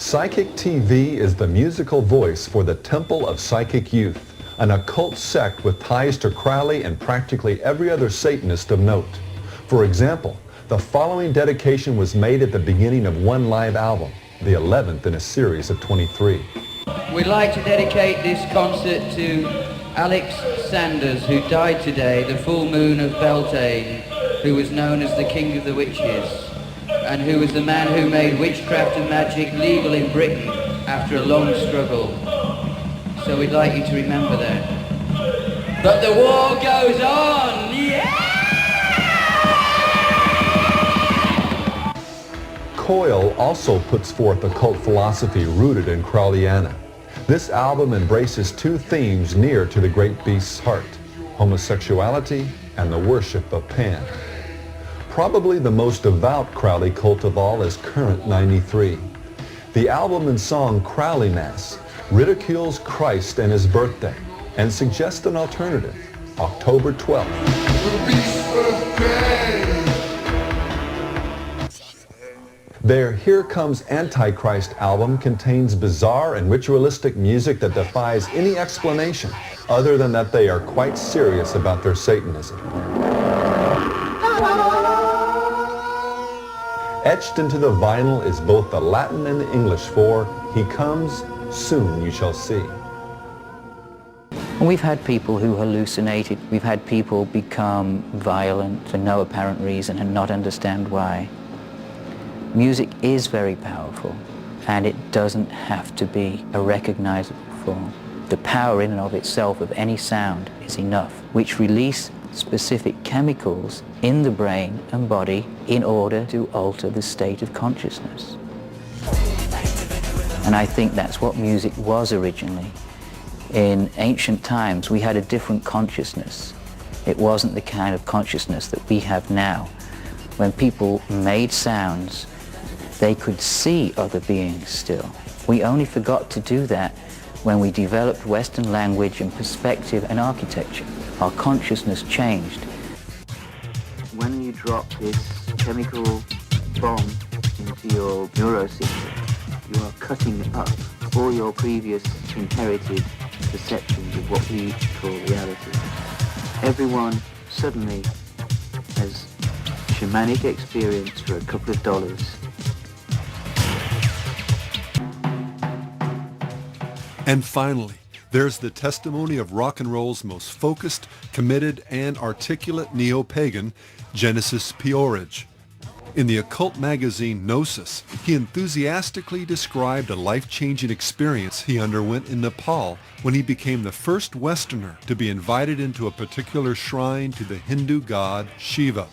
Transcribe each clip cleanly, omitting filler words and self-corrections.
Psychic TV is the musical voice for the Temple of Psychic Youth, an occult sect with ties to Crowley and practically every other Satanist of note. For example, the following dedication was made at the beginning of one live album, the 11th in a series of 23. We'd like to dedicate this concert to Alex Sanders, who died today, the full moon of Beltane, who was known as the King of the Witches, and who was the man who made witchcraft and magic legal in Britain after a long struggle. So we'd like you to remember that. But the war goes on! Yeah! Coil also puts forth occult philosophy rooted in Crowleyana. This album embraces two themes near to the great beast's heart, homosexuality and the worship of Pan. Probably the most devout Crowley cult of all is Current 93. The album and song Crowley Mass ridicules Christ and his birthday and suggests an alternative, October 12th. Their Here Comes Antichrist album contains bizarre and ritualistic music that defies any explanation other than that they are quite serious about their Satanism. Etched into the vinyl is both the Latin and the English for He Comes, Soon You Shall See. We've had people who hallucinated. We've had people become violent for no apparent reason and not understand why. Music is very powerful, and it doesn't have to be a recognizable form. The power in and of itself of any sound is enough, which release specific chemicals in the brain and body in order to alter the state of consciousness. And I think that's what music was originally. In ancient times, we had a different consciousness. It wasn't the kind of consciousness that we have now. When people made sounds, they could see other beings still. We only forgot to do that when we developed Western language and perspective and architecture. Our consciousness changed. When you drop this chemical bomb into your neurosystem, you are cutting up all your previous inherited perceptions of what we call reality. Everyone suddenly has shamanic experience for a couple of dollars. And finally, there's the testimony of rock and roll's most focused, committed, and articulate neo-pagan, Genesis P-Orridge. In the occult magazine Gnosis, he enthusiastically described a life-changing experience he underwent in Nepal when he became the first Westerner to be invited into a particular shrine to the Hindu god Shiva.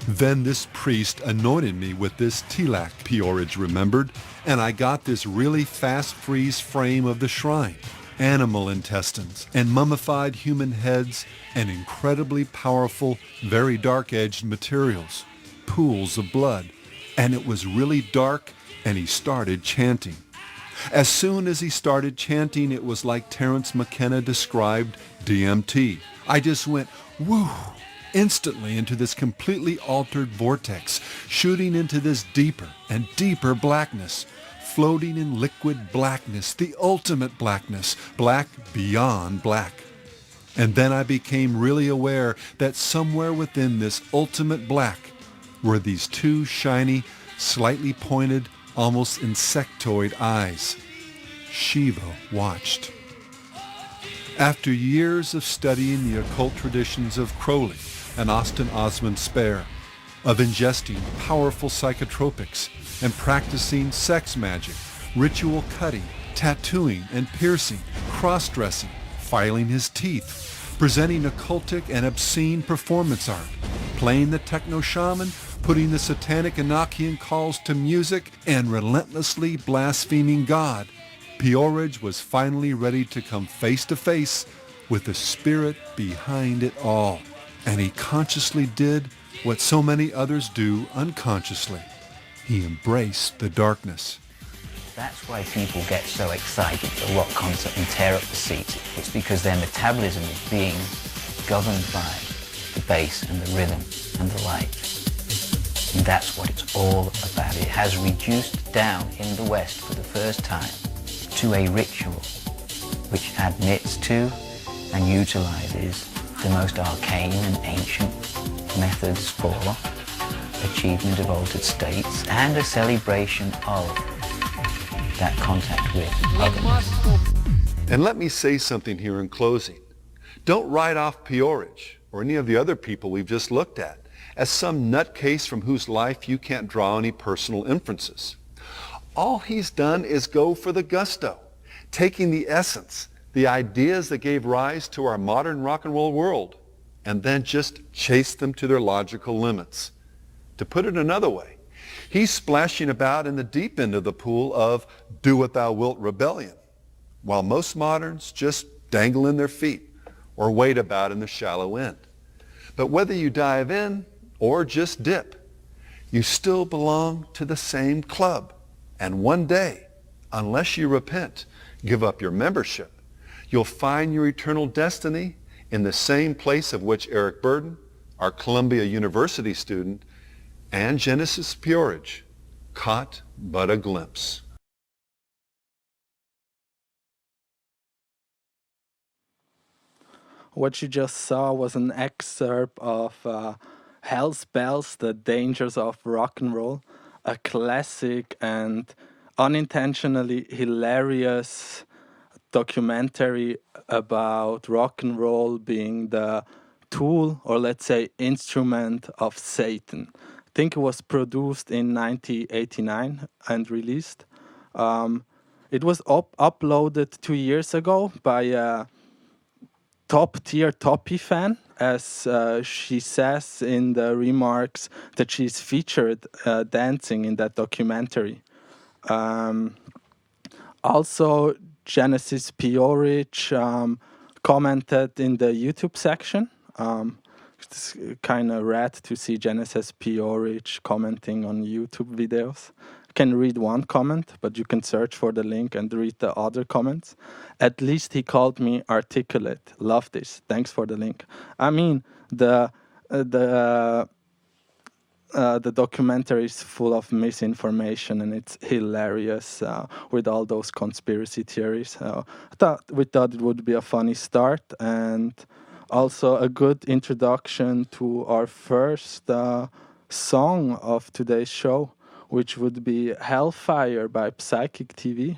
Then this priest anointed me with this tilak, P-Orridge remembered, and I got this really fast freeze frame of the shrine, animal intestines, and mummified human heads, and incredibly powerful, very dark-edged materials, pools of blood, and it was really dark, and he started chanting. As soon as he started chanting, it was like Terence McKenna described DMT. I just went, woo! Instantly into this completely altered vortex, shooting into this deeper and deeper blackness, floating in liquid blackness, the ultimate blackness, black beyond black. And then I became really aware that somewhere within this ultimate black were these two shiny, slightly pointed, almost insectoid eyes. Shiva watched. After years of studying the occult traditions of Crowley and Austin Osman Spare, of ingesting powerful psychotropics and practicing sex magic, ritual cutting, tattooing and piercing, cross-dressing, filing his teeth, presenting occultic and obscene performance art, playing the techno-shaman, putting the satanic Enochian calls to music, and relentlessly blaspheming God, P-Orridge was finally ready to come face to face with the spirit behind it all. And he consciously did what so many others do unconsciously. He embraced the darkness. That's why people get so excited for a rock concert and tear up the seats. It's because their metabolism is being governed by the bass and the rhythm and the light. And that's what it's all about. It has reduced down in the West for the first time to a ritual which admits to and utilizes the most arcane and ancient methods for achievement of altered states and a celebration of that contact with otherness. And let me say something here in closing. Don't write off Peorage or any of the other people we've just looked at as some nutcase from whose life you can't draw any personal inferences. All he's done is go for the gusto, taking the essence, the ideas that gave rise to our modern rock and roll world, and then just chase them to their logical limits. To put it another way, he's splashing about in the deep end of the pool of do what thou wilt rebellion, while most moderns just dangle in their feet or wait about in the shallow end. But whether you dive in or just dip, you still belong to the same club. And one day, unless you repent, give up your membership, you'll find your eternal destiny in the same place of which Eric Burden, our Columbia University student, and Genesis Peorage caught but a glimpse. What you just saw was an excerpt of Hell's Bells, The Dangers of Rock and Roll, a classic and unintentionally hilarious documentary about rock and roll being the tool, or let's say instrument, of Satan. I think it was produced in 1989 and released. It was uploaded 2 years ago by a top-tier Toppy fan, as she says in the remarks that she's featured dancing in that documentary. Also, Genesis Peorage commented in the YouTube section. It's kind of rad to see Genesis Peorage commenting on YouTube videos. You can read one comment, but you can search for the link and read the other comments. At least he called me articulate. Love this. Thanks for the link. I mean, the documentary is full of misinformation and it's hilarious with all those conspiracy theories. We thought it would be a funny start and also a good introduction to our first song of today's show, which would be Hellfire by Psychic TV.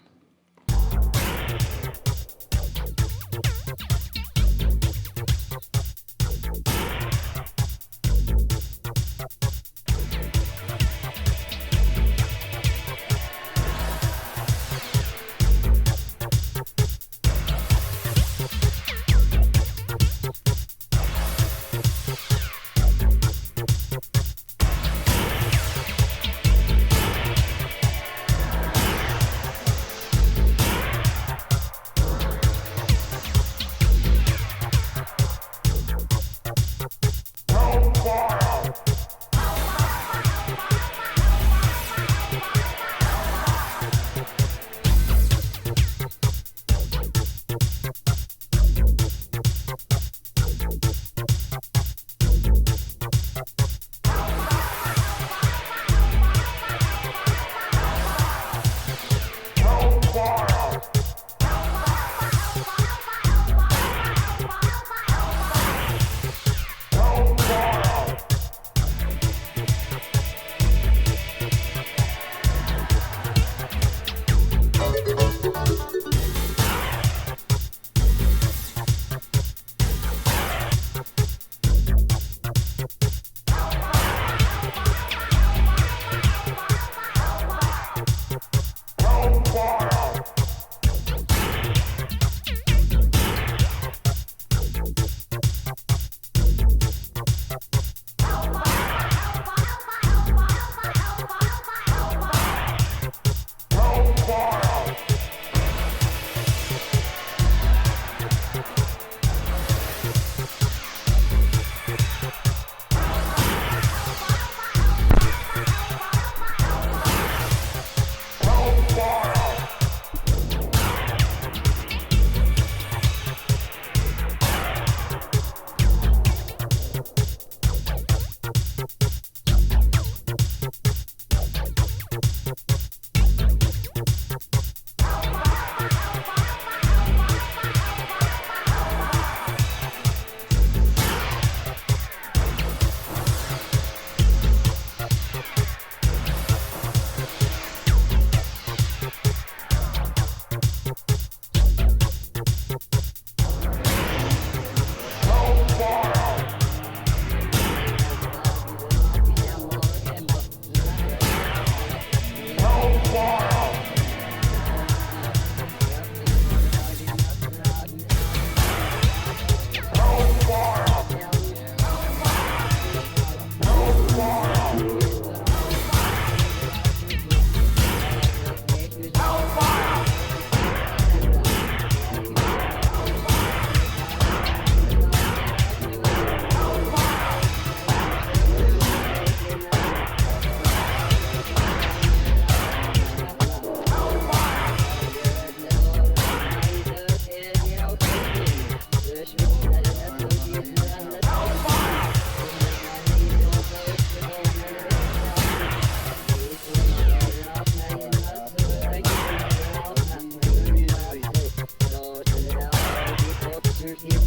Ja,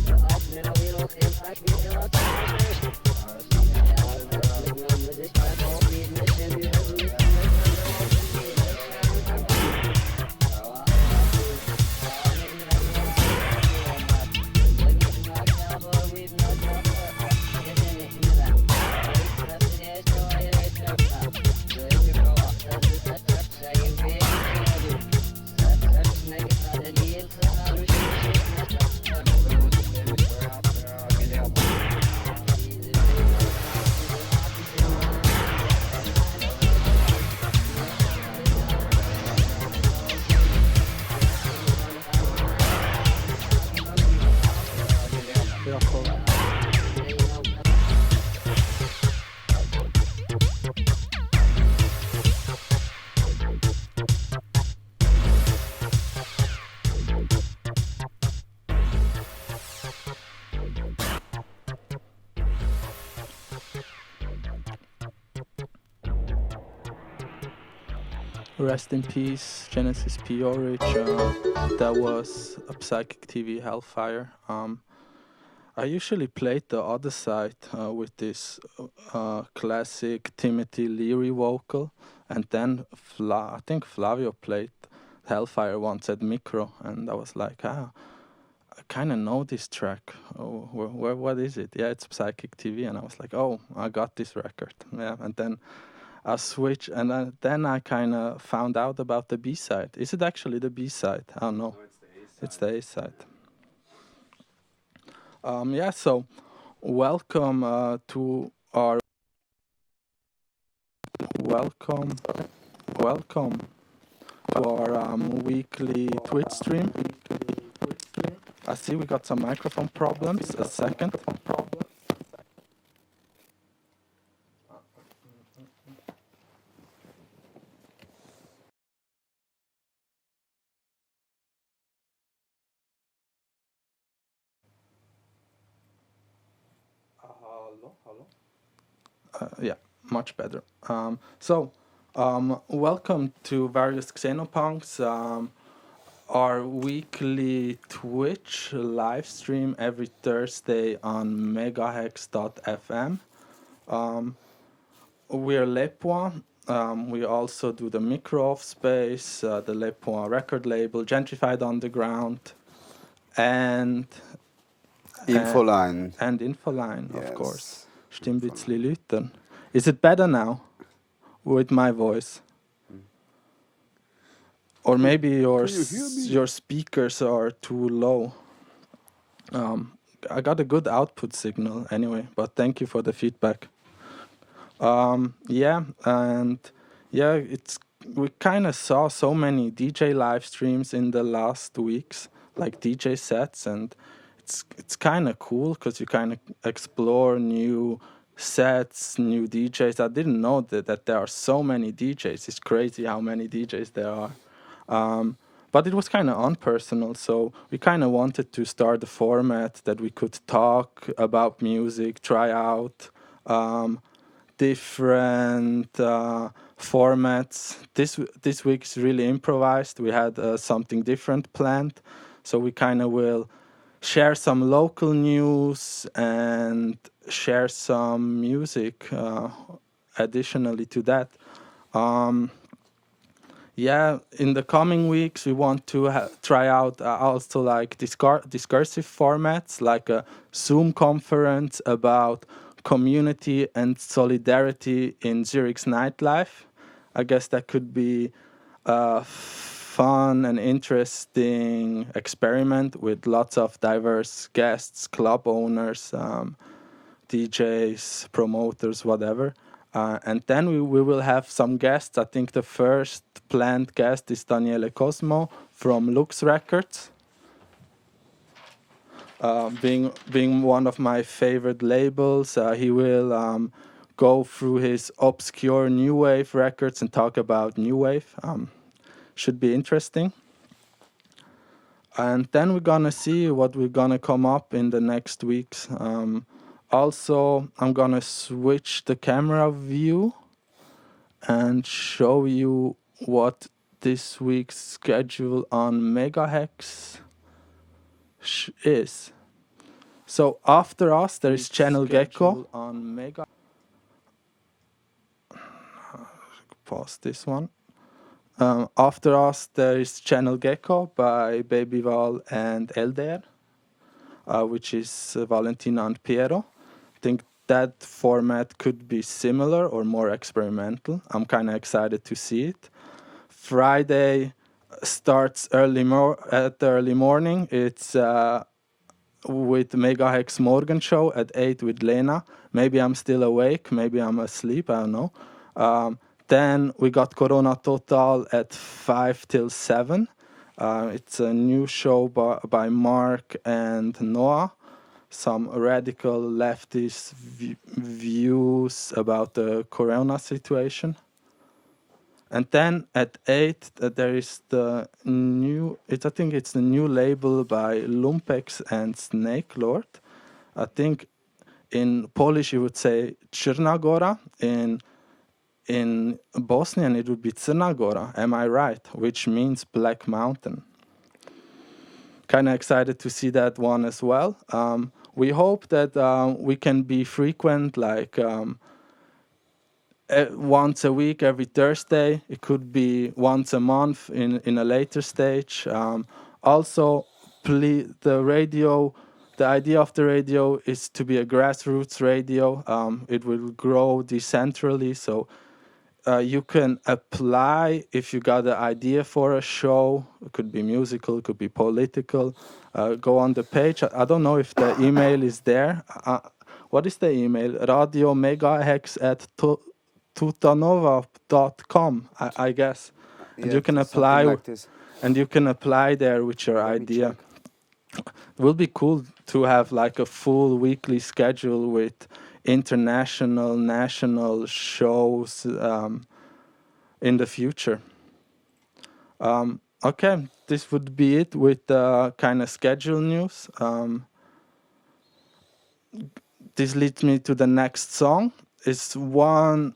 voll. Rest in peace, Genesis P. That was a Psychic TV Hellfire. I usually played the other side with this classic Timothy Leary vocal, and then I think Flavio played Hellfire once at Mikro, and I was like, I kind of know this track. Oh, what is it? Yeah, it's Psychic TV, and I was like, oh, I got this record. Yeah, and then I switched, and then I kind of found out about the B-side. Is it actually the B-side? I don't know. It's the A-side. Yeah, so welcome to our weekly Twitch stream. I see we got some microphone problems. A second. Yeah, much better. Welcome to various Xenopunks, our weekly Twitch live stream every Thursday on megahex.fm. We're Le Point. We also do the Mikro of Space, the Le Point record label, Gentrified Underground, and Infoline. And Infoline, Yes. of course. Stimmbitzli Lütern. Is it better now with my voice? Or maybe your speakers are too low. I got a good output signal anyway, but thank you for the feedback. We kind of saw so many DJ live streams in the last weeks, like DJ sets, and it's kind of cool because you kind of explore new sets, new DJs. I didn't know that there are so many DJs. It's crazy how many DJs there are. But it was kind of unpersonal, so we kind of wanted to start a format that we could talk about music, try out different formats. This week's really improvised. We had something different planned, so we kind of will share some local news and share some music additionally to that. In the coming weeks, we want to try out also like discursive formats, like a Zoom conference about community and solidarity in Zurich's nightlife. I guess that could be a fun and interesting experiment with lots of diverse guests, club owners, DJs, promoters, whatever. And then we will have some guests. I think the first planned guest is Daniele Cosmo from Lux Records. Being one of my favorite labels, he will go through his obscure new wave records and talk about new wave. Should be interesting. And then we're gonna see what we're gonna come up in the next weeks. Also, I'm gonna switch the camera view and show you what this week's schedule on Megahex is. So after us, there is Channel Gecko. On Mega. Pause this one. After us, there is Channel Gecko by Babyval and Elder, which is Valentina and Piero. I think that format could be similar or more experimental. I'm kind of excited to see it. Friday starts at the early morning. It's with Megahex Morgan Show at 8 with Lena. Maybe I'm still awake, maybe I'm asleep, I don't know. Then we got Corona Total at 5 till 7. It's a new show by Mark and Noah. Some radical leftist views about the Corona situation. And then at 8, there is the new, I think it's the new label by Lumpex and Snake Lord. I think in Polish you would say Czarna Gora. In Bosnian it would be Crna Gora, am I right? Which means Black Mountain. Kind of excited to see that one as well. We hope that we can be frequent, like once a week, every Thursday. It could be once a month in a later stage. Also, the radio, the idea of the radio is to be a grassroots radio. It will grow decentrally, so you can apply if you got an idea for a show. It could be musical, it could be political. Go on the page. I don't know if the email is there. What is the email? Radio Megahex at tutanova.com, I guess. And you can apply like and you can apply there with your idea. It will be cool to have like a full weekly schedule with international, national shows in the future. Okay, this would be it with the kind of schedule news. This leads me to the next song. It's one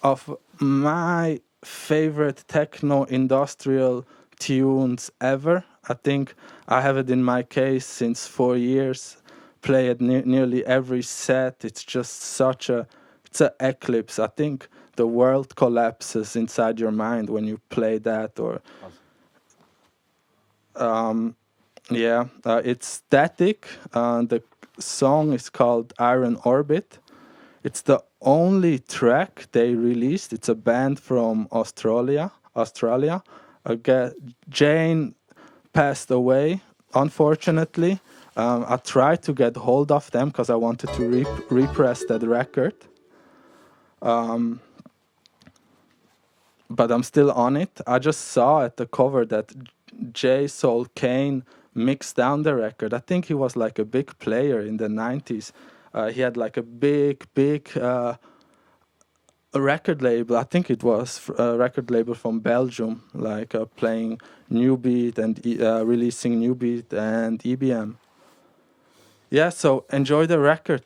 of my favorite techno industrial tunes ever. I think I have it in my case since 4 years. Play it nearly every set. It's just it's an eclipse. I think the world collapses inside your mind when you play that. Or it's Static. The song is called Iron Orbit. It's the only track they released. It's a band from Australia. Jane passed away, unfortunately. I tried to get hold of them because I wanted to repress that record. But I'm still on it. I just saw at the cover that J. Soul Kane mixed down the record. I think he was like a big player in the 90s. He had like a big a record label. I think it was a record label from Belgium, like playing new beat and releasing new beat and EBM. Yeah, so enjoy the record.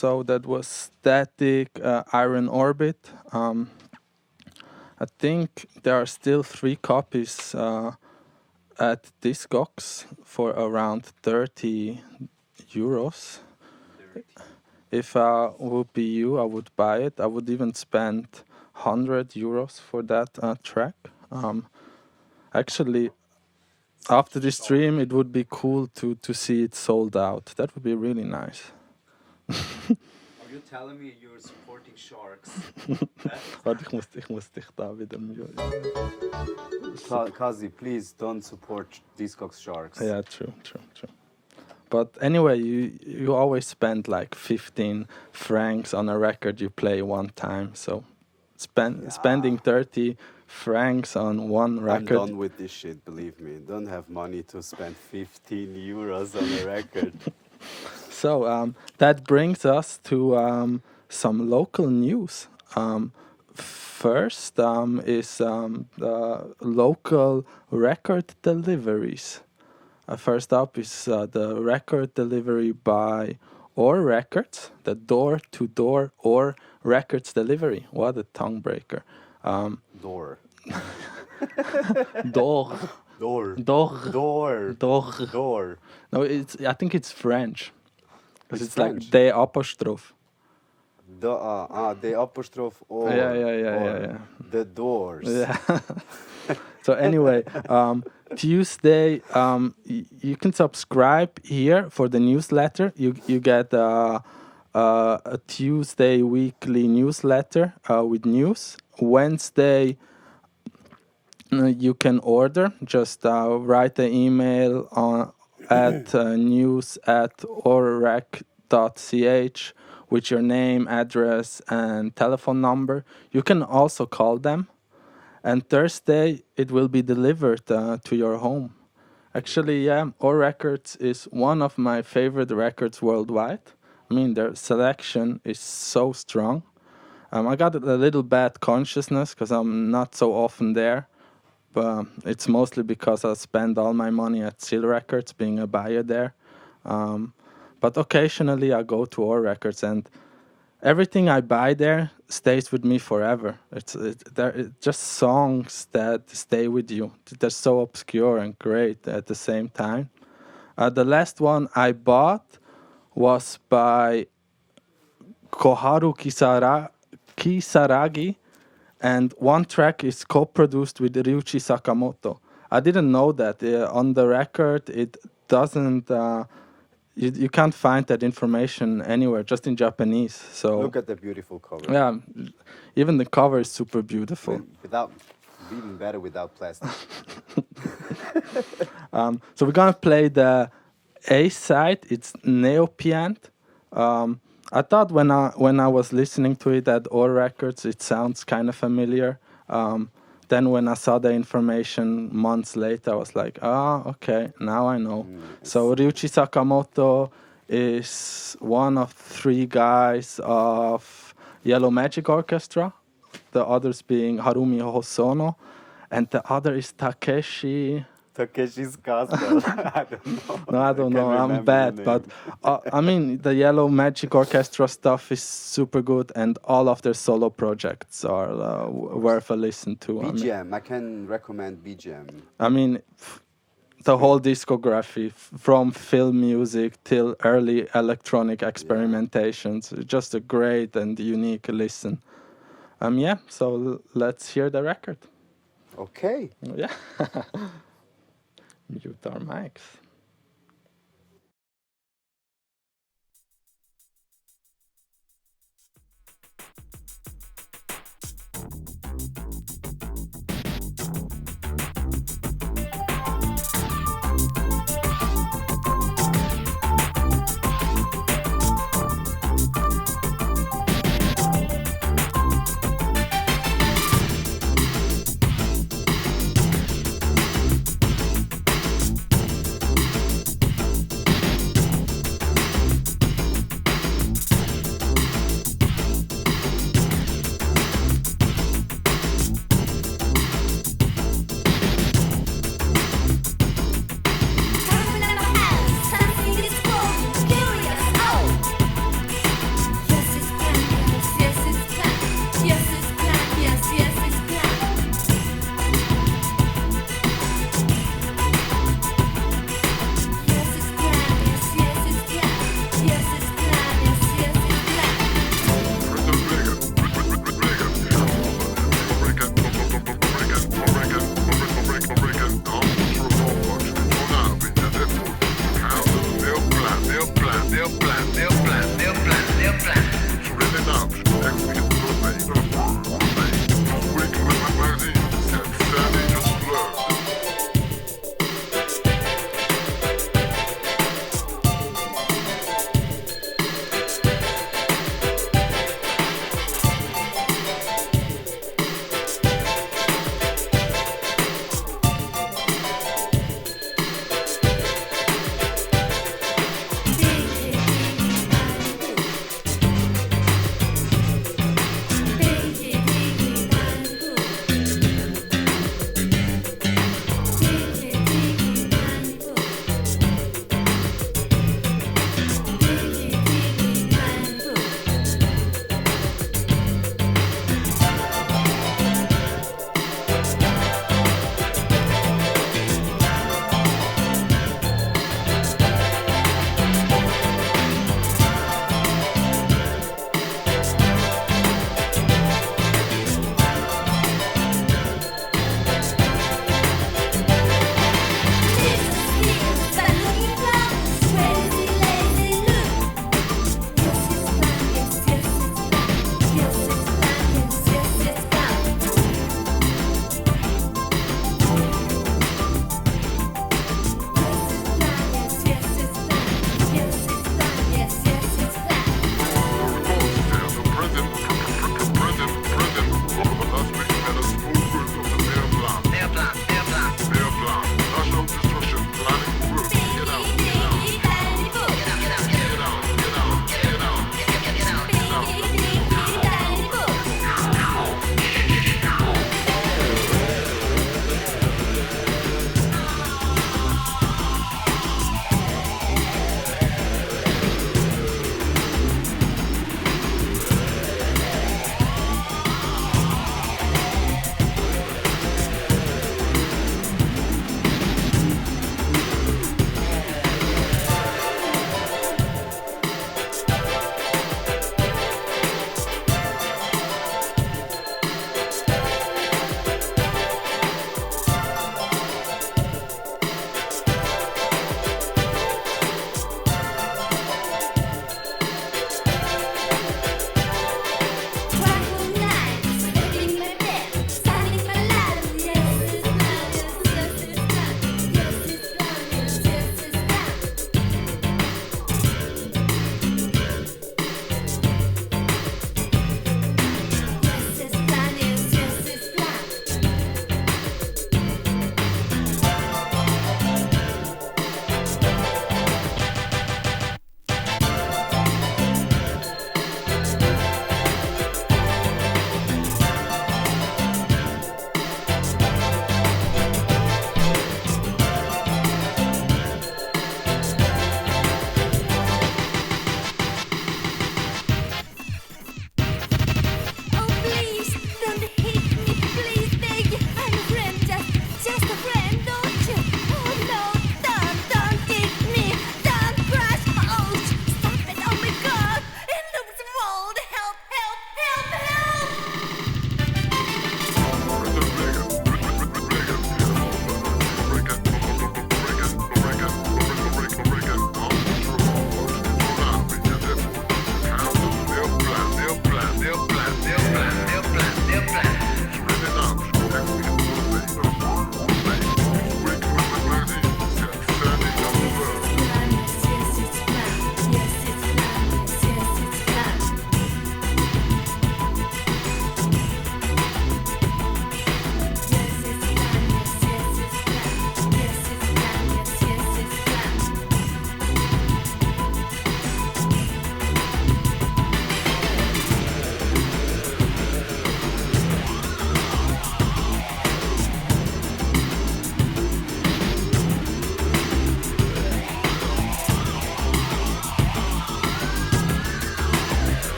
So that was Static, Iron Orbit. I think there are still 3 copies at Discogs for around 30 euros. If I would be you, I would buy it. I would even spend 100 euros for that track. Actually, after the stream, it would be cool to see it sold out. That would be really nice. Are you telling me you're supporting sharks? Warte, ich muss dich da wieder mute. Kazi, please don't support Discogs sharks. Yeah, true. But anyway, you always spend like 15 francs on a record you play one time. So spending 30 francs on one record. I'm done with this shit, believe me. Don't have money to spend 15 euros on a record. So that brings us to some local news. First is the local record deliveries. First up is the record delivery by Or Records, the door-to-door Or Records delivery. What a tongue breaker. Door. Door. Door. Door. Door. Door. Door. No, I think it's French. Because it's French? like de apostrophe. The apostrophe or. Yeah. The doors. Yeah. So anyway, Tuesday, you can subscribe here for the newsletter. You get a Tuesday weekly newsletter with news. Wednesday, you can order. Just write the email at news@orrec.ch with your name, address, and telephone number. You can also call them. And Thursday, it will be delivered to your home. Actually, yeah, Or Records is one of my favorite records worldwide. I mean, their selection is so strong. I got a little bad consciousness because I'm not so often there. But it's mostly because I spend all my money at Seal Records, being a buyer there. But occasionally I go to Or Records, and everything I buy there stays with me forever. It's just songs that stay with you. They're so obscure and great at the same time. The last one I bought was by Koharu Kisaragi, and one track is co-produced with Ryuichi Sakamoto. I didn't know that. On the record, it doesn't... You can't find that information anywhere, just in Japanese. So Look at the beautiful cover. yeah, even the cover is super beautiful. Even better without plastic. So we're gonna play the A side. It's Neopiant. I thought when I was listening to it at Or Records, it sounds kind of familiar. Then when I saw the information months later, I was like, okay, now I know. So Ryuichi Sakamoto is one of 3 guys of Yellow Magic Orchestra, the others being Harumi Hosono, and the other is Takeshi's Castle. I don't know. No, I don't know. I'm bad, but I mean, the Yellow Magic Orchestra stuff is super good, and all of their solo projects are worth a listen to. BGM, I can recommend BGM. I mean, the whole discography, from film music till early electronic experimentations, just a great and unique listen. So let's hear the record. Okay. Yeah. Mute our mics.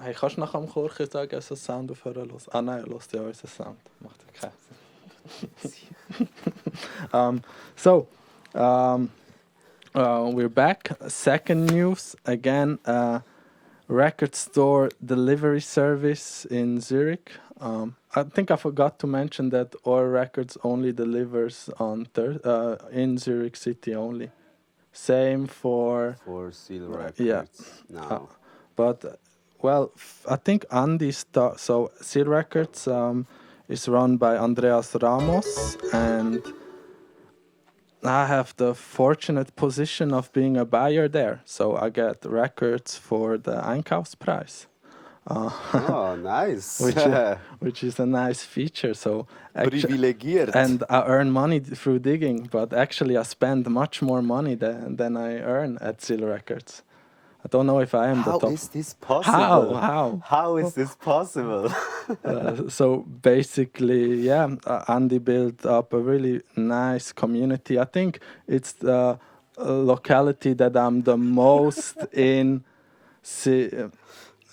Hey, kannst du nach dem Chorchen sagen, dass das Sound aufhören los? Ah nein, hörst ja unseren Sound. Macht ja keinen Sinn. So, we're back. Second news, again, record store delivery service in Zurich. I think I forgot to mention that our records only delivers on in Zurich city only. Same for Seal Records yeah. now. But well, I think Andy so Seal Records is run by Andreas Ramos, and I have the fortunate position of being a buyer there, so I get records for the Einkaufspreis. Oh, nice. which is a nice feature. So Privilegiert. and I earn money through digging, but actually I spend much more money than I earn at Seal Records. I don't know if I am the top. How is this possible? How? How is this possible? So basically, yeah, Andy built up a really nice community. I think it's the locality that I'm the most in,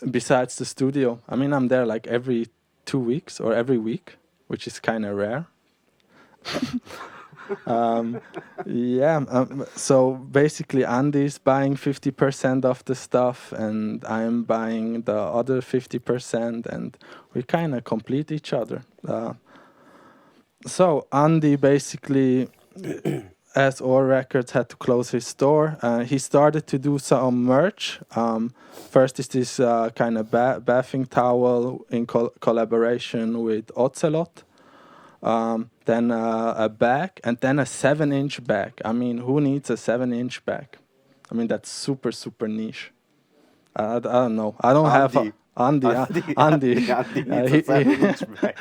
besides the studio. I mean, I'm there like every 2 weeks or every week, which is kind of rare. So basically Andy's buying 50% of the stuff and I'm buying the other 50%, and we kind of complete each other. So Andy basically, as All Records had to close his store, he started to do some merch. First is this kind of bathing towel in collaboration with Ocelot. Then a bag, and then a 7-inch bag. I mean, who needs a 7-inch bag? I mean, that's super, super niche. I don't know. I don't have Andy. Andy needs a 7-inch bag.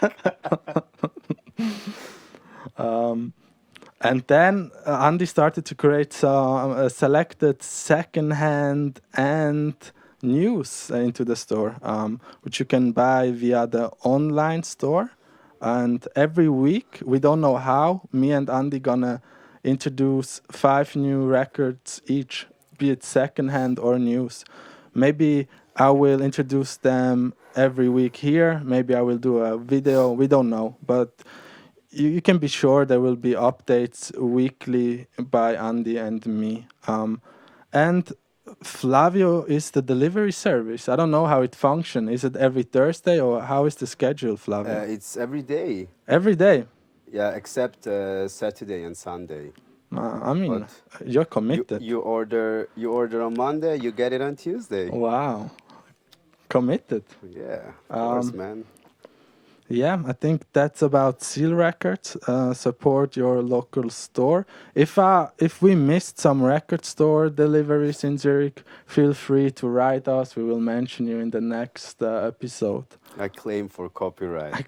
And then Andy started to create some selected second-hand and news into the store, which you can buy via the online store. And every week, we don't know how, me and Andy gonna introduce 5 new records each, be it secondhand or news. Maybe I will introduce them every week here. Maybe I will do a video. We don't know. But you can be sure there will be updates weekly by Andy and me. And Flavio is the delivery service. I don't know how it functions. Is it every Thursday, or how is the schedule, Flavio? It's every day. Every day? Yeah, except Saturday and Sunday. I mean, But you're committed. You order on Monday, you get it on Tuesday. Wow. Committed. Yeah, of course, man. Yeah, I think that's about Seal Records. Support your local store. If we missed some record store deliveries in Zurich, feel free to write us. We will mention you in the next episode. I claim for copyright.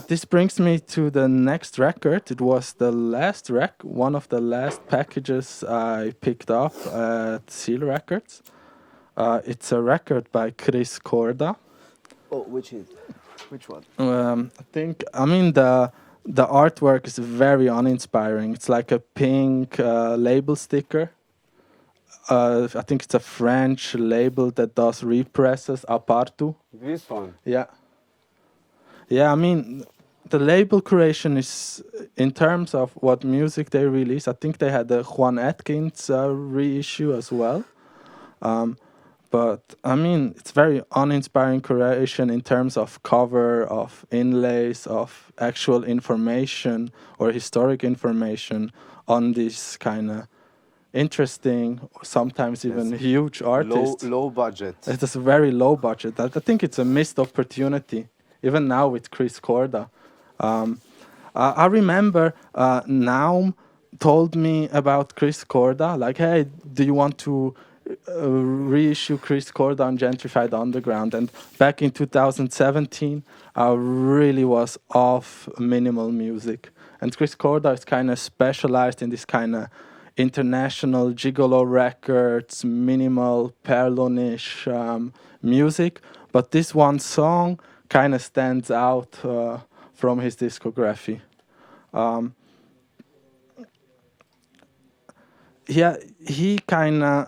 This brings me to the next record. It was the last one of the last packages I picked up at Seal Records. It's a record by Chris Korda. Oh, which one? I mean the artwork is very uninspiring. It's like a pink label sticker. I think it's a French label that does represses à partout. This one? Yeah. Yeah, I mean, the label creation is, in terms of what music they release, I think they had the Juan Atkins reissue as well. But, I mean, it's very uninspiring creation in terms of cover, of inlays, of actual information or historic information on this kind of interesting, sometimes even huge artists. Low budget. It is very low budget. I think it's a missed opportunity, even now with Chris Korda. I remember Naum told me about Chris Korda, like, hey, do you want to reissue Chris Korda on Gentrified Underground? And back in 2017, I really was off minimal music. And Chris Korda is kind of specialized in this kind of international gigolo records, minimal Perlonish music. But this one song kind of stands out from his discography. He kind of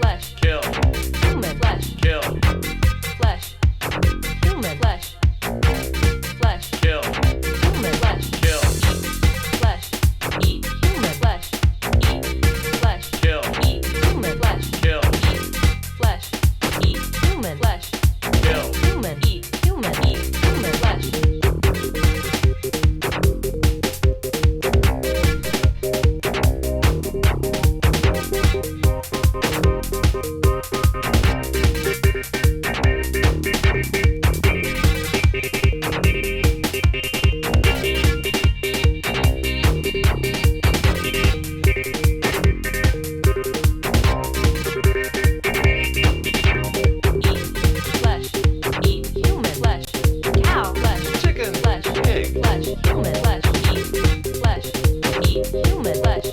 flesh, kill, human flesh, kill, flesh, human flesh, flesh, kill, human flesh, kill, flesh, eat human flesh, eat flesh, kill, eat human flesh, kill, eat flesh, eat human flesh, kill. human, eat human flesh. Flesh, eat human flesh, cow flesh, Chicken, flesh, pig, flesh, human flesh, eat human flesh,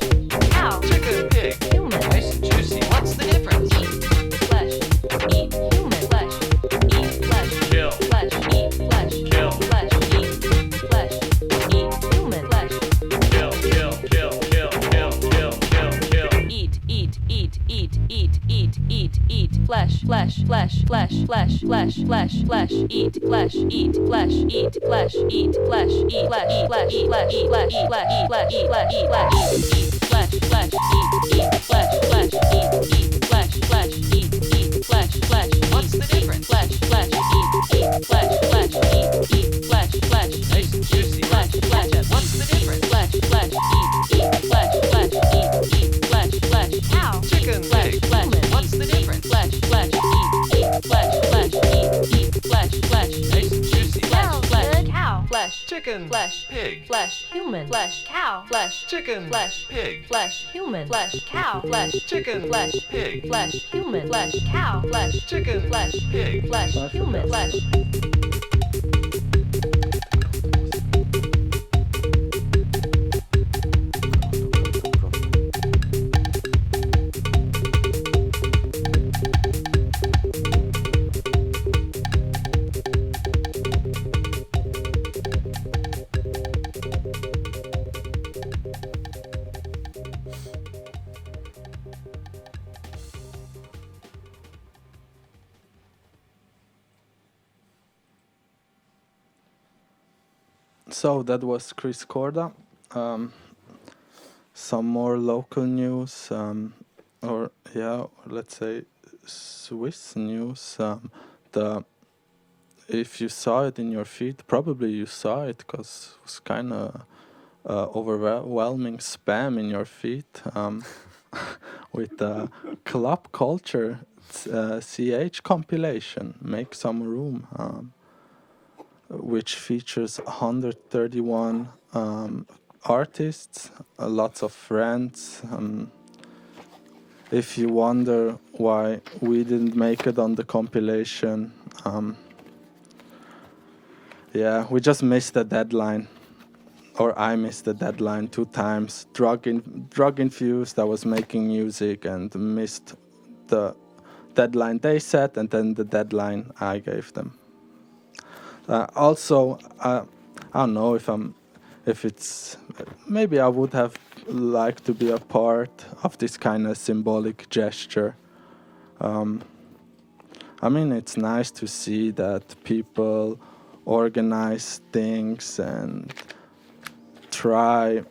cow, chicken, pig. human, Nice and juicy. What's the difference? flesh, eat human flesh, eat flesh, Kill, flesh, eat flesh, kill, flesh, eat flesh, eat human flesh, kill, kill, kill, kill, kill, kill, kill, kill. eat, flesh, flesh, flesh, flesh, flesh, flesh, flesh, flesh, eat, flesh, eat, flesh, eat, flesh, eat, flesh, eat, flesh, flesh, flesh, flesh, flesh, flesh, flesh, eat, flesh, flesh, eat, flesh, flesh, eat, flesh, flesh, eat, flesh, flesh. What's the difference? Flesh, flesh, eat, flesh, flesh, eat, flesh, flesh, Nice and juicy. flesh, flesh. What's the difference? Flesh, flesh, eat, flesh, flesh, eat, flesh, flesh. Cow, Chicken, flesh, pig. flesh. What's the difference? Flesh, flesh, eat, flesh, flesh, eat, flesh, flesh. Nice and juicy. Flesh, flesh. cow, Flesh, Chicken, flesh, pig, flesh, human, flesh, cow, flesh, chicken, flesh, pig, flesh, human, flesh, cow, flesh, chicken, flesh, pig, flesh, human, flesh, cow, flesh, chicken, flesh, pig. flesh, human, flesh. So that was Chris Corda. Some more local news, or let's say Swiss news. The if you saw it in your feed, probably you saw it because it was kind of overwhelming spam in your feed with the club culture CH compilation. Make some room. Which features 131 artists, lots of friends. If you wonder why we didn't make it on the compilation, we just missed the deadline, or I missed the deadline 2 times. Drug infused, I was making music and missed the deadline they set, and then the deadline I gave them. Also, I don't know if it's maybe I would have liked to be a part of this kind of symbolic gesture. I mean, it's nice to see that people organize things and try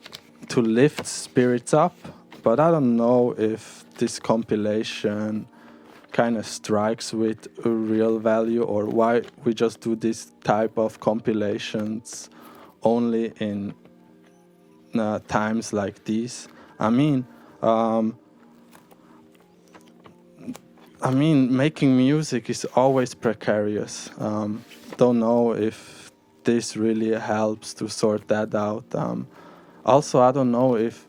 to lift spirits up, but I don't know if this compilation kind of strikes with a real value, or why we just do this type of compilations only in times like these. I mean, making music is always precarious. Don't know if this really helps to sort that out. Also, I don't know if,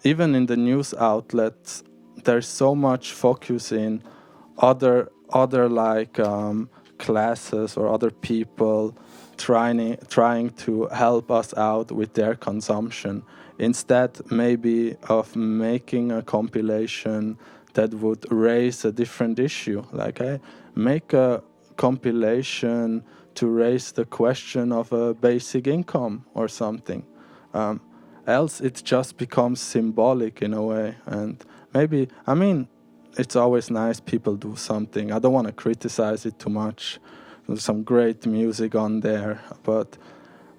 even in the news outlets, there's so much focus in other like classes or other people trying to help us out with their consumption, instead maybe of making a compilation that would raise a different issue. Like, make a compilation to raise the question of a basic income or something. else it just becomes symbolic in a way. And maybe, I mean, it's always nice people do something. I don't want to criticize it too much. There's some great music on there, but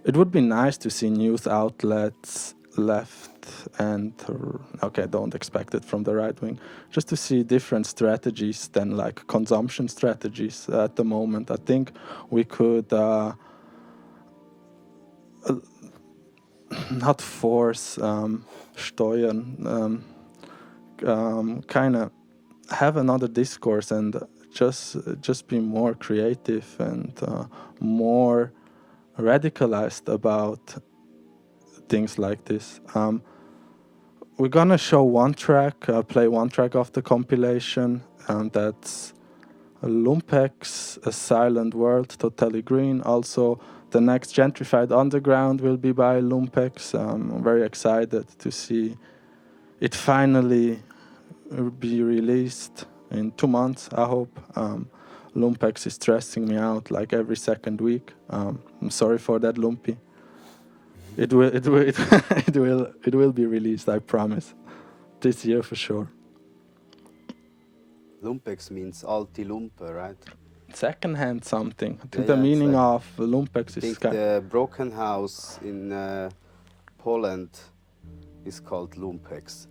it would be nice to see news outlets left and, okay, don't expect it from the right wing, just to see different strategies than like consumption strategies at the moment. I think we could not force, steuern, kind of have another discourse and just be more creative and more radicalized about things like this. We're gonna show one track, play one track of the compilation, and that's Lumpex, A Silent World, Totally Green. Also, the next Gentrified Underground will be by Lumpex. I'm very excited to see it finally be released in 2 months, I hope. Lumpex is stressing me out like every second week. I'm sorry for that, Lumpy. It will be released, I promise. This year for sure. Lumpex means alti lumpe, right? Second-hand something. I think Yeah, the meaning like, of Lumpex I is think the broken house in Poland is called Lumpex.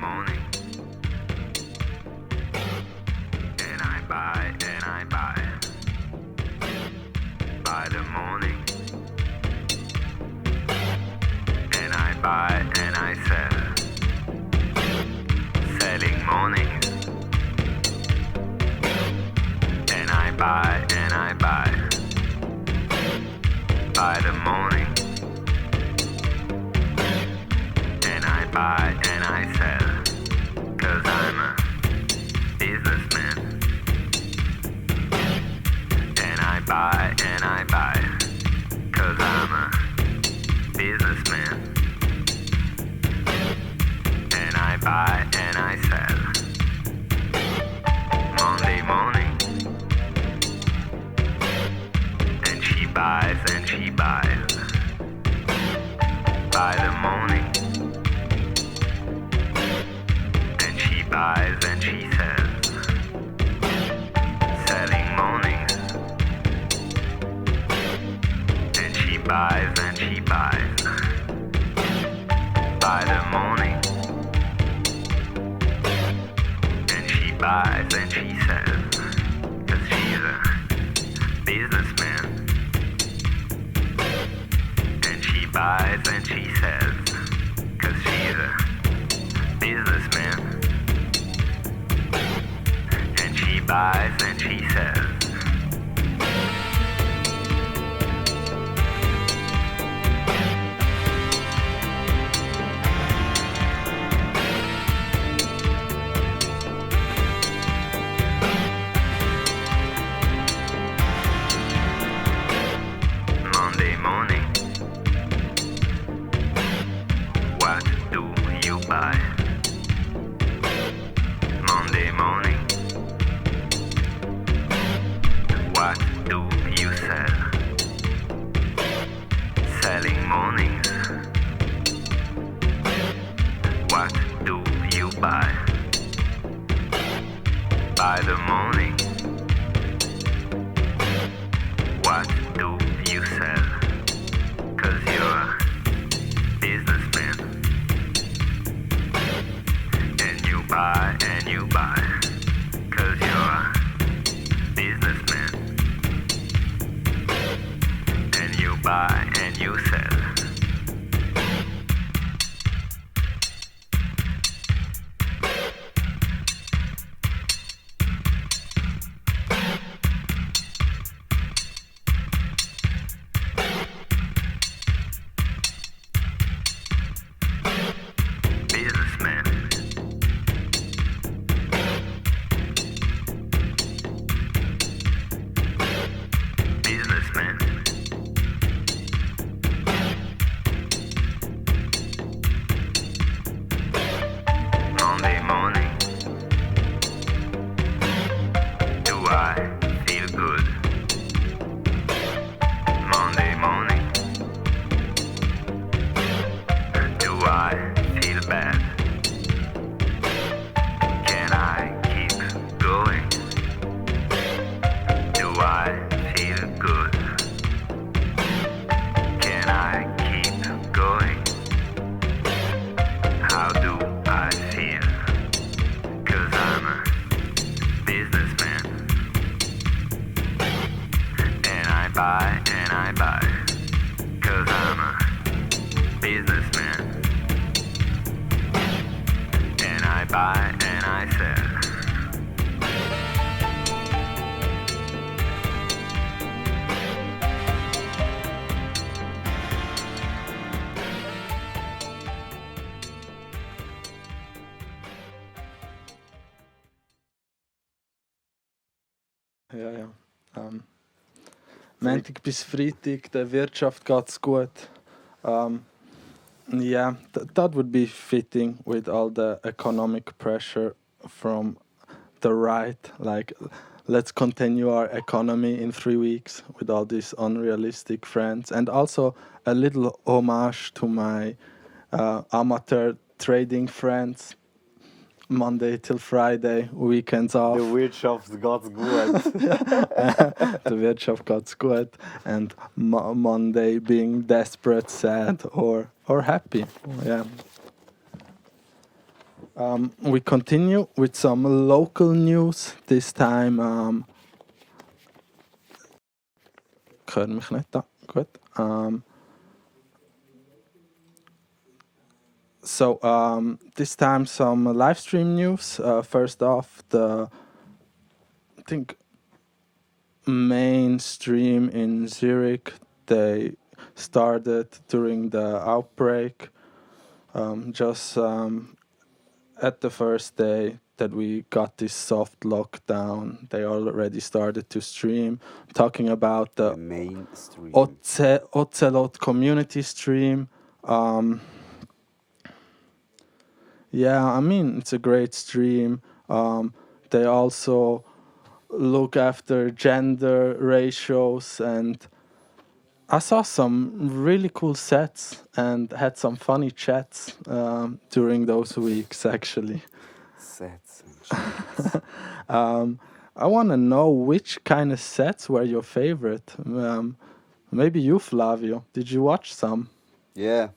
morning. And I buy and I buy. By the morning. And I buy and I sell. Selling mornings. And I buy and I buy. By the morning. And I buy and I sell. 'Cause I'm a businessman. And I buy and I buy. 'Cause I'm a businessman. And I buy and I sell. Monday morning. And she buys and she buys. By the morning. And she buys and she sells. Selling mornings. And she buys and she buys. By the morning. And she buys and she sells. 'Cause she's a businessman. And she buys and she sells. 'Cause she's a businessman. And she buys and she sells. Monday morning. What do you buy? Monday morning. What do you sell? Selling mornings. What do you buy? By the morning. What do you sell? 'Cause you're a businessman. And you buy and you buy. 'Cause you're a businessman. And you buy and you sell. Businessman. Businessman. Monday morning. Do I feel good? Monday morning. Do I feel bad? Can I keep going? Do I feel good? Can I keep going? How do I feel? 'Cause I'm a businessman. And I buy and I buy. 'Cause I'm a businessman. And I buy and I sell. Ja, ja. Montag bis Freitag, der Wirtschaft geht's gut. Yeah, that would be fitting with all the economic pressure from the right. Like, let's continue our economy in 3 weeks with all these unrealistic friends. And also a little homage to my amateur trading friends. Monday till Friday, weekends off. The Wirtschaft geht's gut. The Wirtschaft geht's gut. And Monday being desperate, sad, or happy. Yeah. We continue with some local news. This time, ich höre mich nicht da. Gut. So this time some live stream news. First off, I think main stream in Zurich, they started during the outbreak. Just at the first day that we got this soft lockdown, they already started to stream, talking about the mainstream Ocelot community stream. Yeah, I mean, it's a great stream. They also look after gender ratios, and I saw some really cool sets and had some funny chats during those weeks, actually. sets and chats. I want to know which kind of sets were your favorite. Maybe you, Flavio. Did you watch some? Yeah.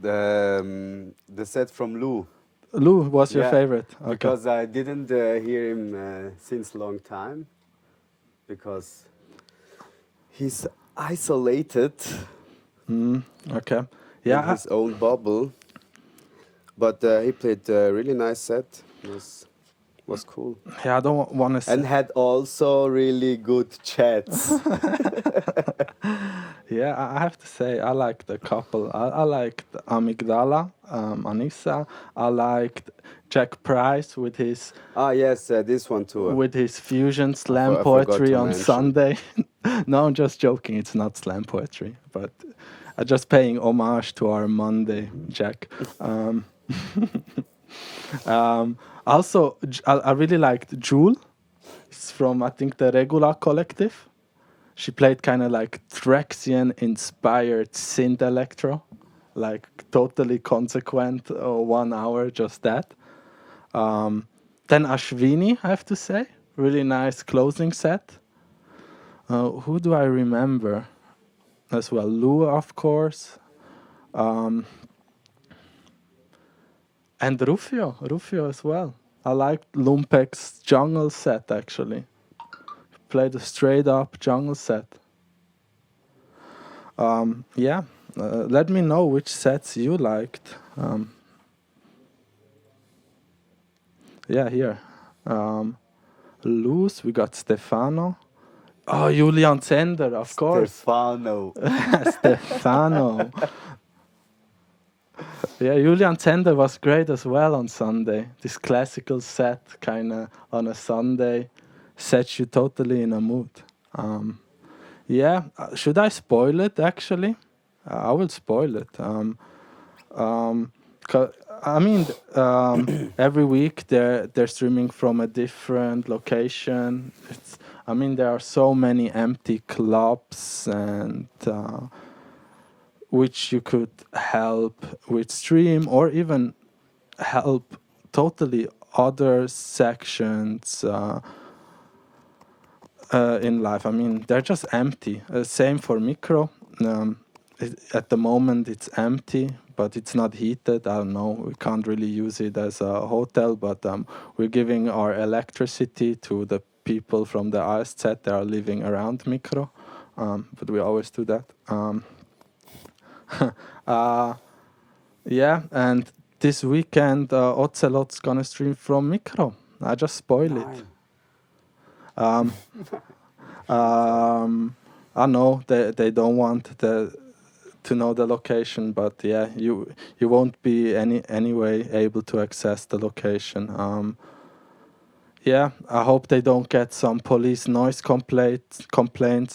The set from Lou. Lou was your Yeah, favorite. Okay. because I didn't hear him since long time, because he's isolated Okay. in Yeah. his own bubble. But he played a really nice set. Was cool. Yeah, I don't want to say. And had also really good chats. Yeah, I have to say, I liked the couple. I liked Amygdala, Anissa. I liked Jack Price with his Yes, this one too. fusion slam I forgot poetry to on mention. Sunday. No, I'm just joking. It's not slam poetry, but just paying homage to our Monday, Jack. Also, I really liked Jewel. It's from, I think, the Regula Collective. She played kind of like Thraxian-inspired synth electro, like totally consequent, 1 hour, just that. Then Ashvini, I have to say, really nice closing set. Who do I remember as well? Lou, of course. And Rufio as well. I liked Lumpek's jungle set, actually. Played a straight up jungle set. Yeah, let me know which sets you liked. Yeah, here. Luz, we got Stefano. Oh, Julian Zender, of course. Stefano. Stefano. Yeah, Julian Zender was great as well on Sunday. This classical set, kind of on a Sunday, sets you totally in a mood. Yeah, should I spoil it, actually? I will spoil it. I mean, every week they're streaming from a different location. I mean, there are so many empty clubs and which you could help with stream, or even help totally other sections in life. I mean, they're just empty. Same for Mikro. At the moment it's empty, but it's not heated. I don't know, we can't really use it as a hotel, but we're giving our electricity to the people from the ASZ that are living around Mikro, but we always do that. Yeah, and this weekend Ocelot's gonna stream from Mikro. I just spoil it. I know they don't want to know the location, but yeah, you won't be anyway able to access the location. Yeah, I hope they don't get some police noise complaints.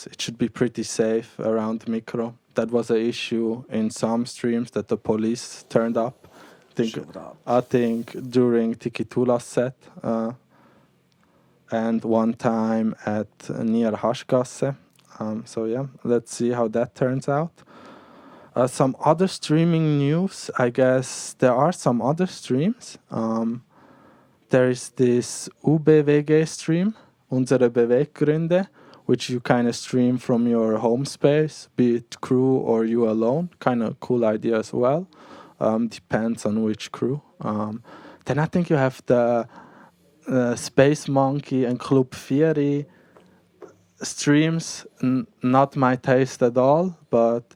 It should be pretty safe around Mikro. That was an issue in some streams that the police turned up. I think during Tikitula's set, and one time at near Haschgasse. So yeah, let's see how that turns out. Some other streaming news. I guess there are some other streams. There is this UBWG stream, Unsere Beweggründe, which you kind of stream from your home space, be it crew or you alone. Kind of cool idea as well. Depends on which crew. Then I think you have the Space Monkey and Club Fieri streams. Not my taste at all, but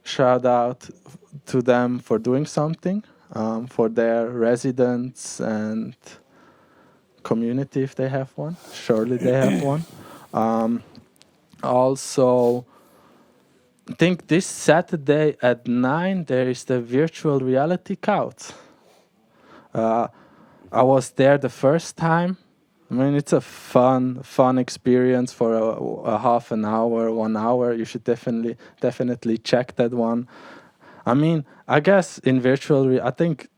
shout out to them for doing something for their residents and community if they have one. Surely they have one. Also, I think this Saturday at 9 there is the virtual reality couch. I was there the first time. I mean, it's a fun experience for a half an hour, 1 hour. You should definitely check that one. I mean, I guess in I think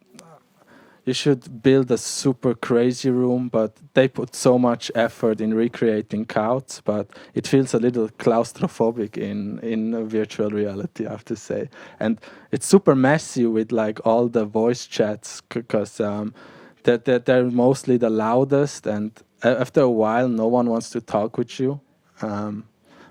you should build a super crazy room, but they put so much effort in recreating couch, but it feels a little claustrophobic in virtual reality, I have to say. And it's super messy with like all the voice chats because they're mostly the loudest, and after a while, no one wants to talk with you.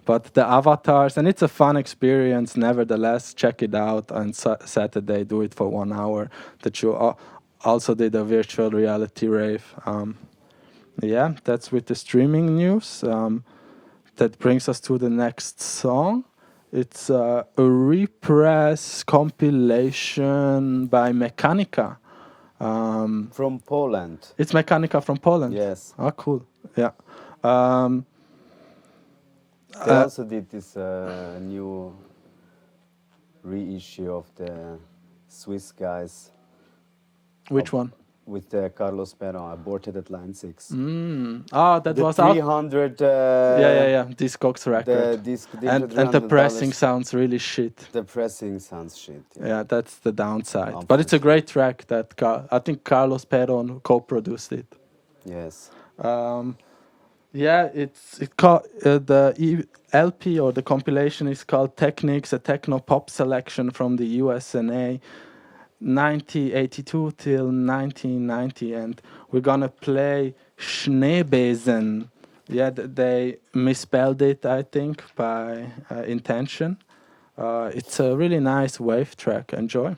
But the avatars, and it's a fun experience. Nevertheless, check it out on Saturday. Do it for 1 hour. That you also did a virtual reality rave. Yeah, that's with the streaming news. That brings us to the next song. It's a repress compilation by Mechanica. From Poland. It's Mechanica from Poland? Yes. Oh, cool. Yeah. They also did this new reissue of the Swiss guys. Which one? With Carlos Perron, Aborted at Line 6. Oh, that the was 300. Yeah. Discogs record. And the pressing $300. sounds really shit. The pressing sounds shit. Yeah, that's the downside. But it's a great track that I think Carlos Perron co-produced it. Yes. Yeah, it's called the LP or the compilation is called Techniques, a techno pop selection from the USNA, 1982 till 1990, and we're gonna play Schneebesen. Yeah, they misspelled it, I think, by intention. It's a really nice wave track. Enjoy.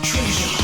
Treasure.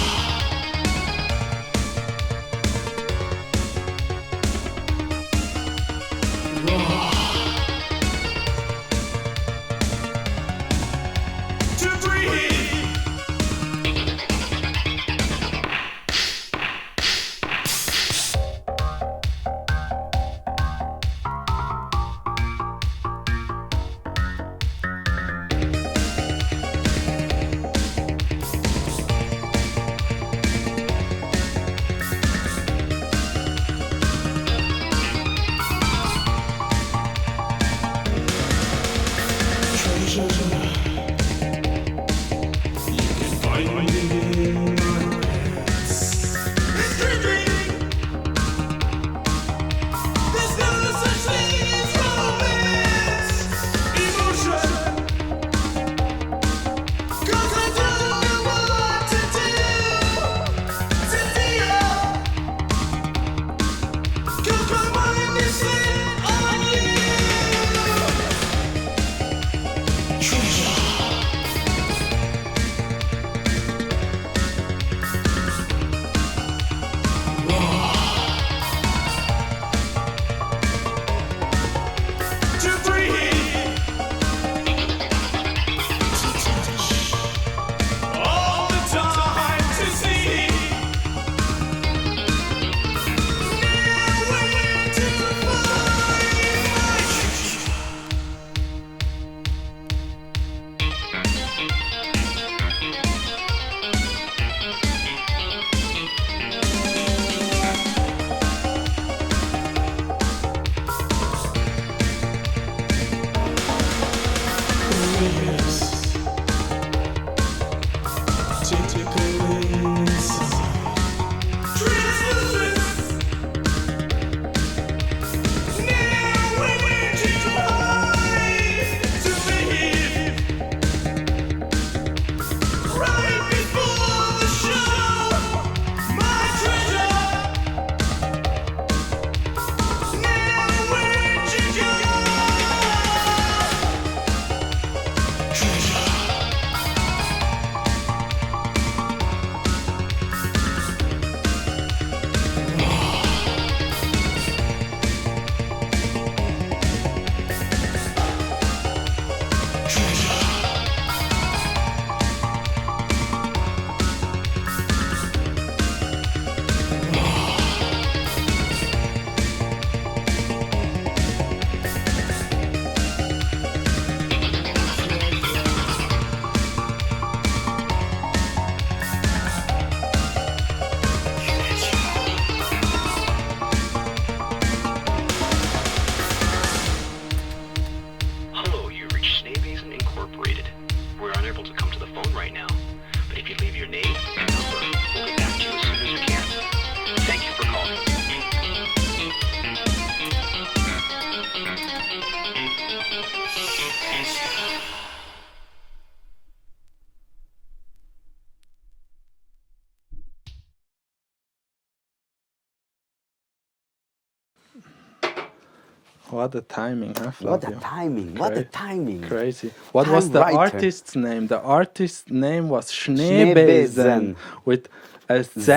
What a timing, huh, Flavio? What a timing! What a timing! Crazy. What Time was the writer. artist's name? The artist's name was Schneebesen. Schneebesen with a Z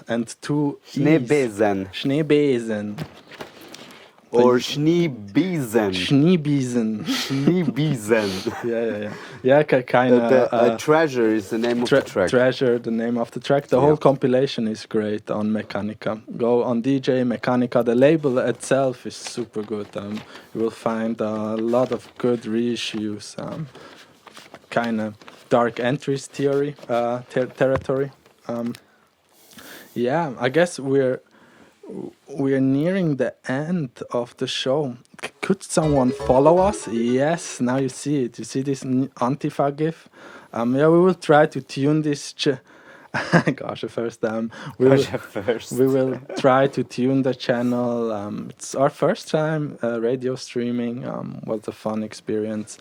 and two E's. Schneebesen. Schneebesen. Or Schneebesen. Schneebesen. Schneebesen. Yeah. Yeah, kind of. Treasure is the name of the track. Treasure, the name of the track. The whole compilation is great on Mechanica. Go on DJ Mechanica. The label itself is super good. You will find a lot of good reissues. Kind of dark entries theory territory. Yeah, I guess we're nearing the end of the show. Could someone follow us? Yes, now you see it. You see this Antifa GIF? Yeah, we will try to tune this. Gosh, first, we will try to tune the channel. It's our first time radio streaming. Was a fun experience.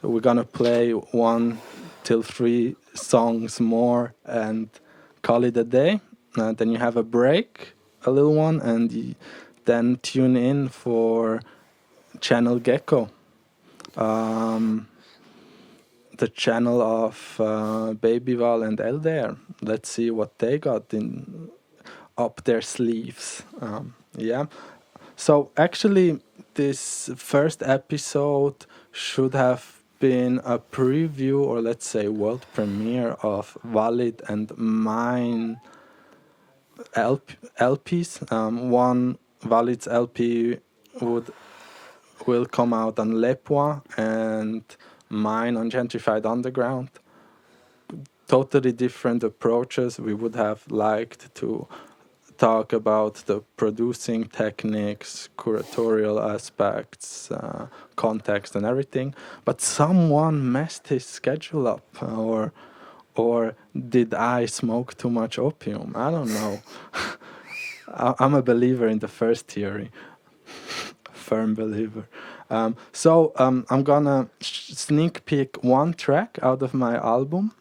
So we're gonna play 1 till 3 songs more and call it a day. Then you have a break, a little one, and then tune in for Channel Gecko, the channel of Babyval and Elder. Let's see what they got up their sleeves. Yeah. So actually, this first episode should have been a preview, or let's say world premiere, of Valid and mine LPs. One Valid's LP will come out on Lepois and mine on Gentrified Underground. Totally different approaches. We would have liked to talk about the producing techniques, curatorial aspects, context and everything, but someone messed his schedule up, or did I smoke too much opium? I don't know. I'm a believer in the first theory. Firm believer. So I'm gonna sneak peek one track out of my album,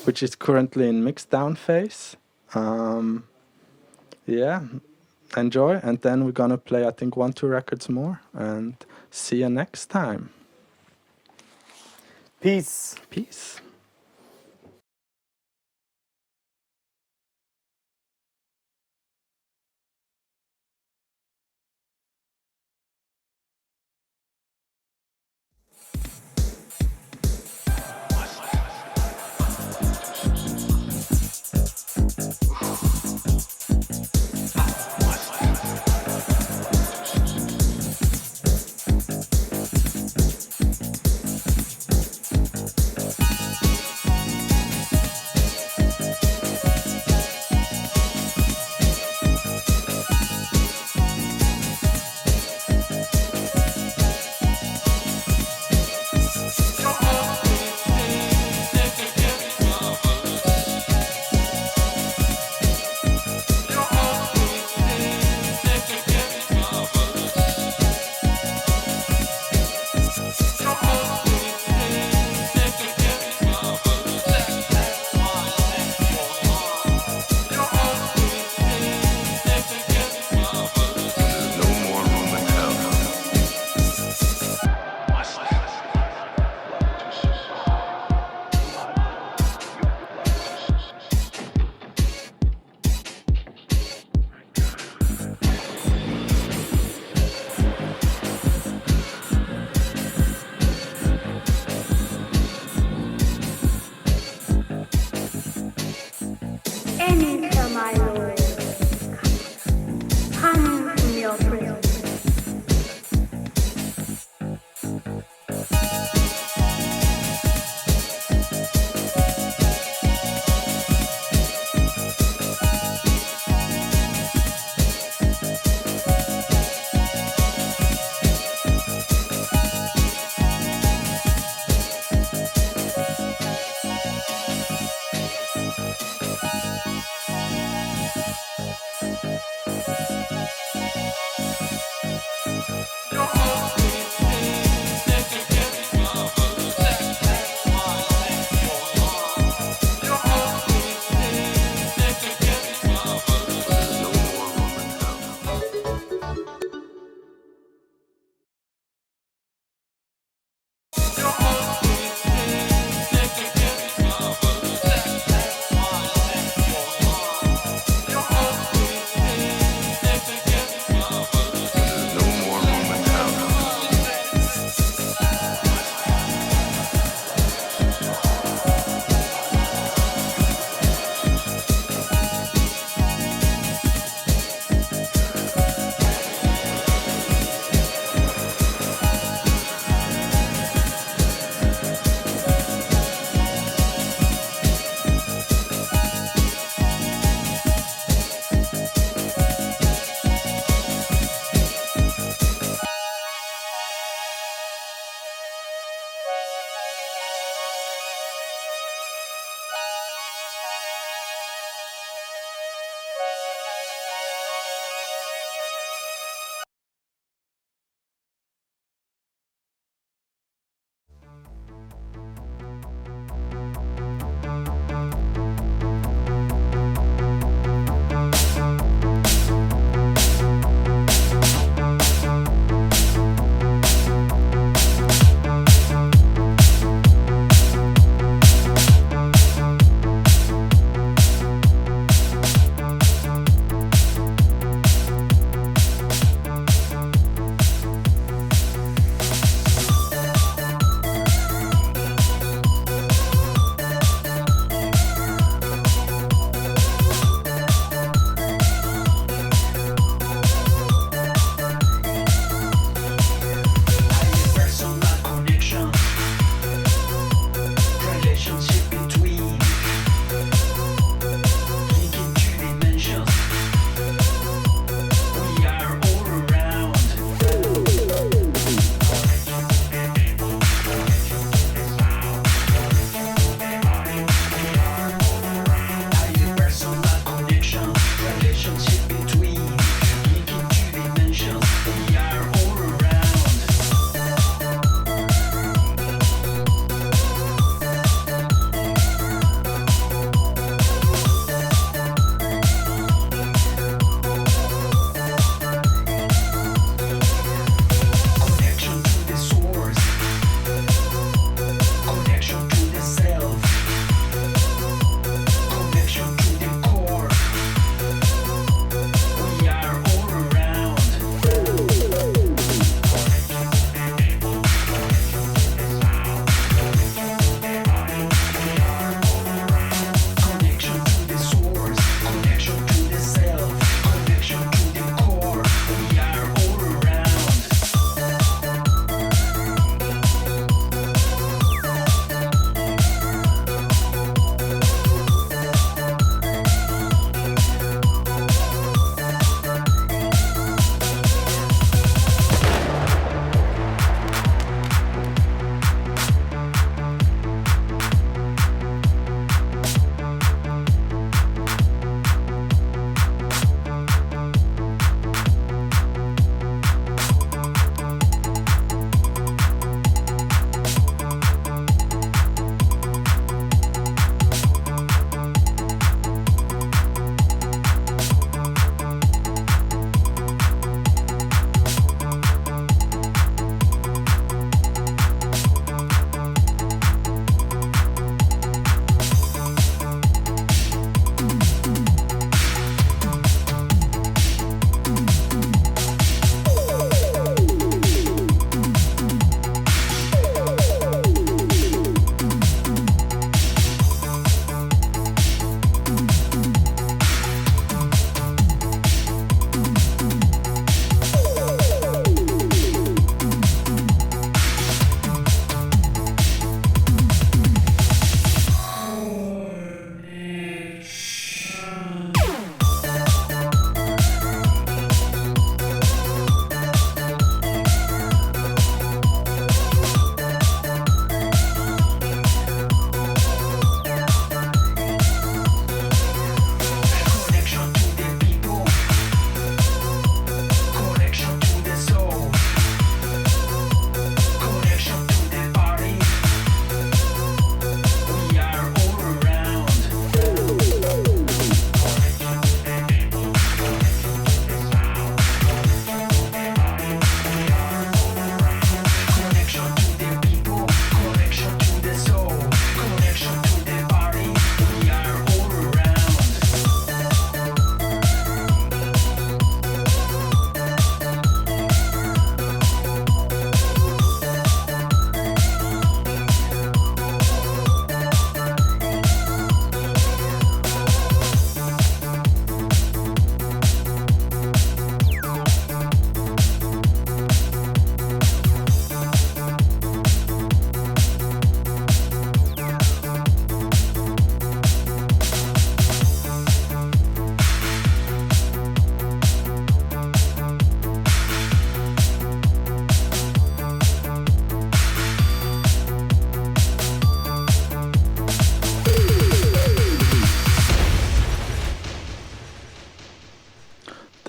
which is currently in mixdown phase. Yeah, enjoy, and then we're gonna play, I think, 1-2 records more, and see you next time. Peace. Peace.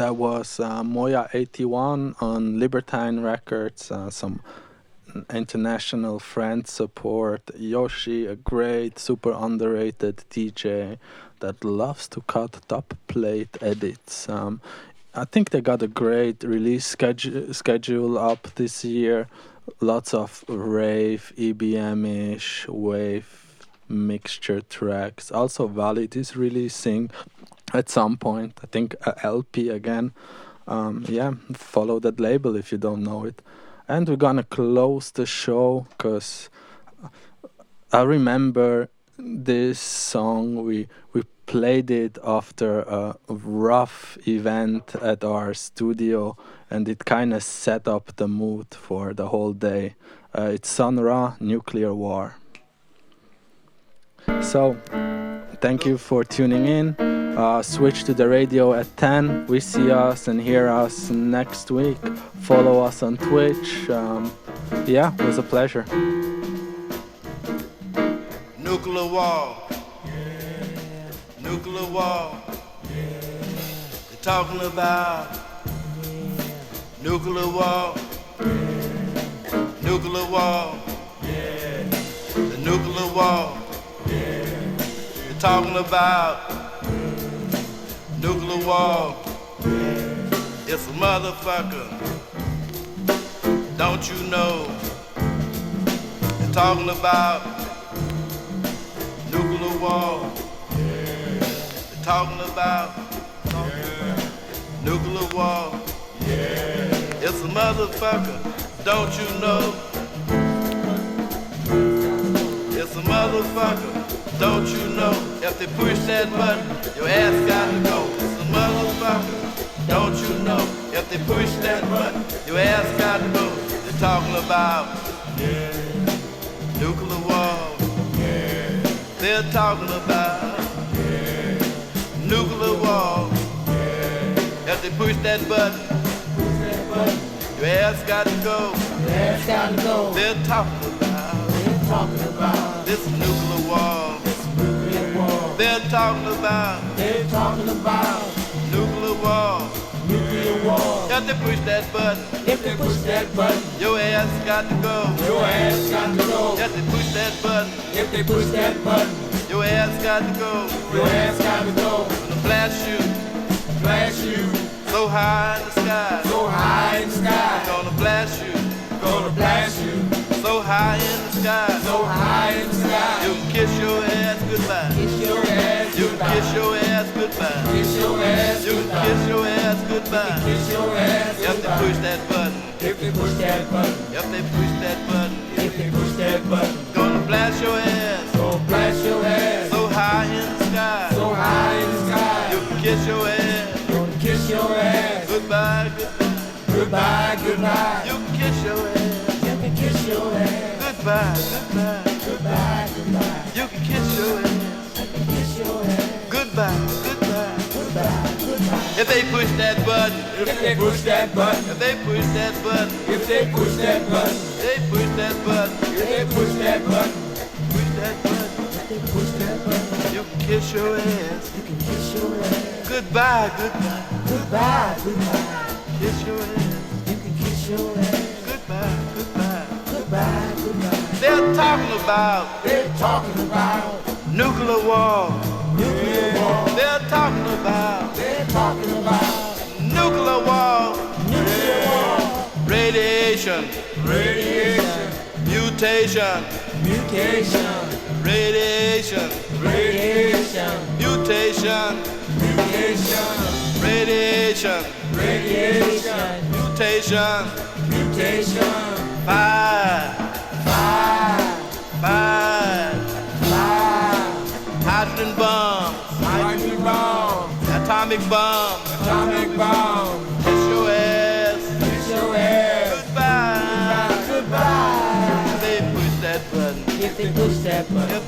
That was Moya 81 on Libertine Records, some international friend support. Yoshi, a great, super underrated DJ that loves to cut top plate edits. I think they got a great release schedule up this year. Lots of rave, EBM-ish, wave, mixture tracks. Also, Valid is releasing at some point, I think a LP again. Follow that label if you don't know it. And we're gonna close the show because I remember this song. We played it after a rough event at our studio, and it kind of set up the mood for the whole day. It's Sun Ra, Nuclear War. So, thank you for tuning in. Switch to the radio at 10. We see us and hear us next week. Follow us on Twitch. It was a pleasure. Nuclear war. Nuclear war. They're talking about nuclear war. Nuclear war. The nuclear war. They're talking about nuclear war. It's a motherfucker. Don't you know? They're talking about nuclear war. They're talking about nuclear war. It's a motherfucker. Don't you know? It's a motherfucker. Don't you know? If they push that button, your ass gotta go. It's a motherfucker. Don't you know? If they push that button, your ass gotta go. They're talking about nuclear war. They're talking about nuclear war. If they push that button, your ass gotta go. They're talking about this nuclear war. They're talking about nuclear war. If they push that button, your ass got to go. If they push that button, your ass got to go. Gonna blast you so high in the sky. Gonna blast you so high in the sky. You can kiss your ass goodbye. You can kiss your ass goodbye. You can kiss your ass goodbye. If they push that button. If they push that button. Gonna blast your ass. So high in the sky. You can kiss your ass. Goodbye. You can kiss your ass. Goodbye. You can kiss your ass. Goodbye. If they push that button. You can kiss your ass. Goodbye. Kiss your ass. Goodbye. They're talking about nuclear war. They're talking about nuclear war. Radiation. Mutation. Radiation. Mutation. Radiation. Mutation. Fire. Hydrogen bomb. Atomic bomb. Kiss your ass. Goodbye. If they push that button.